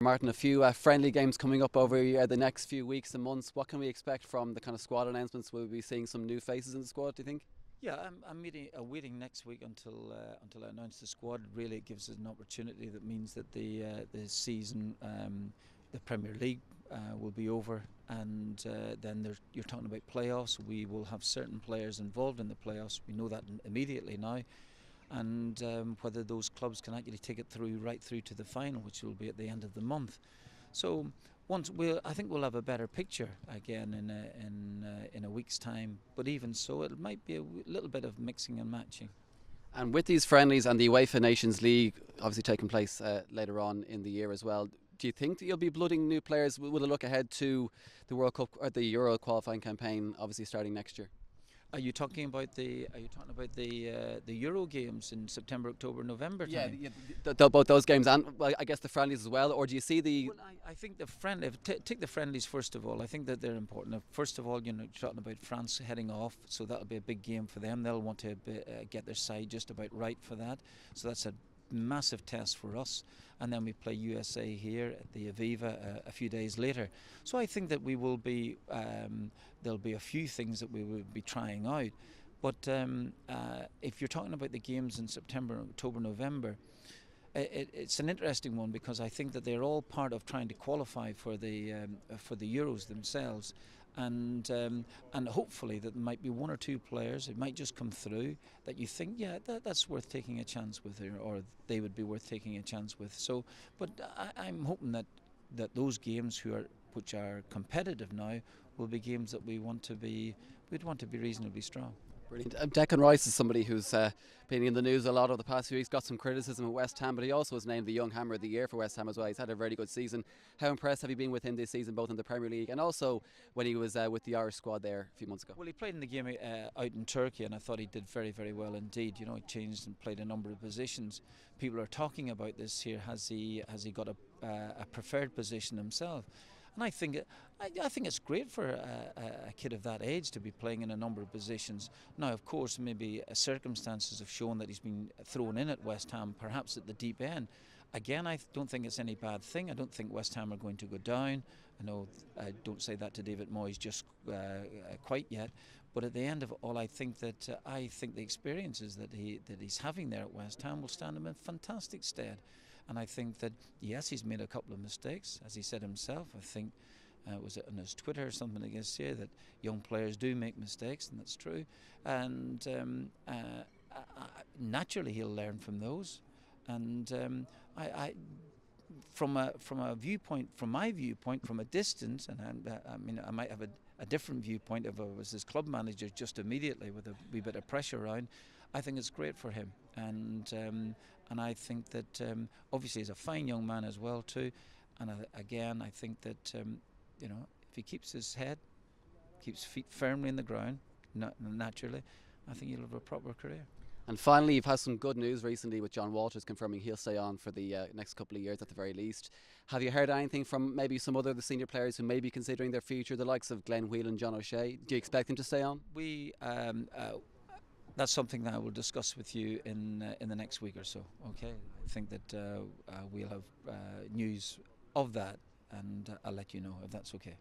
Martin, a few friendly games coming up over the next few weeks and months. What can we expect from the kind of squad announcements? Will we be seeing some new faces in the squad, do you think? Yeah, waiting next week until I announce the squad. Really, it gives us an opportunity. That means that the season, the Premier League, will be over, and then you're talking about playoffs. We will have certain players involved in the playoffs. We know that immediately now, and whether those clubs can actually take it right through to the final, which will be at the end of the month. So I think we'll have a better picture again in a week's time. But even so, it might be a little bit of mixing and matching. And with these friendlies and the UEFA Nations League obviously taking place later on in the year as well, do you think that you'll be blooding new players? Will it look ahead to the World Cup or the Euro qualifying campaign, obviously starting next year? Are you talking about the Euro games in September, October, November Yeah, time? both those games and well, I guess the friendlies as well. Or do you see the? Well, I think take the friendlies first of all. I think that they're important. First of all, you're talking about France heading off, so that'll be a big game for them. They'll want to get their side just about right for that. So that's a massive test for us. And then we play USA here at the Aviva a few days later. So I think that we will be there'll be a few things that we will be trying out. But if you're talking about the games in September, October, November, it's an interesting one because I think that they're all part of trying to qualify for the Euros themselves, and hopefully that there might be one or two players. It might just come through that you think, yeah, that's worth taking a chance with, or they would be worth taking a chance with. So, but I'm hoping that those games which are competitive now will be games that we'd want to be reasonably strong. Brilliant. Declan Rice is somebody who's been in the news a lot over the past few weeks, got some criticism at West Ham, but he also was named the Young Hammer of the Year for West Ham as well. He's had a very good season. How impressed have you been with him this season, both in the Premier League and also when he was with the Irish squad there a few months ago? Well, he played in the game out in Turkey, and I thought he did very, very well indeed. He changed and played a number of positions. People are talking about this here. Has he got a preferred position himself? And I think it's great for a kid of that age to be playing in a number of positions. Now, of course, maybe circumstances have shown that he's been thrown in at West Ham, perhaps at the deep end. Again, I don't think it's any bad thing. I don't think West Ham are going to go down. I know I don't say that to David Moyes just quite yet. But at the end of it all, I think the experiences that he's having there at West Ham will stand him in fantastic stead. And I think that, yes, he's made a couple of mistakes, as he said himself. I think, was it on his Twitter or something like this year, that young players do make mistakes, and that's true. And naturally he'll learn from those. And from my viewpoint, from a distance, and I mean, I might have a different viewpoint if I was his club manager just immediately with a wee bit of pressure around. I think it's great for him, and I think that obviously he's a fine young man as well too. And again, I think that if he keeps his head, keeps feet firmly in the ground, naturally, I think he'll have a proper career. And finally, you've had some good news recently with John Walters confirming he'll stay on for the next couple of years at the very least. Have you heard anything from maybe some other of the senior players who may be considering their future, the likes of Glenn Whelan, John O'Shea? Do you expect him to stay on? That's something that I will discuss with you in the next week or so. Okay, I think that we'll have news of that, and I'll let you know if that's okay.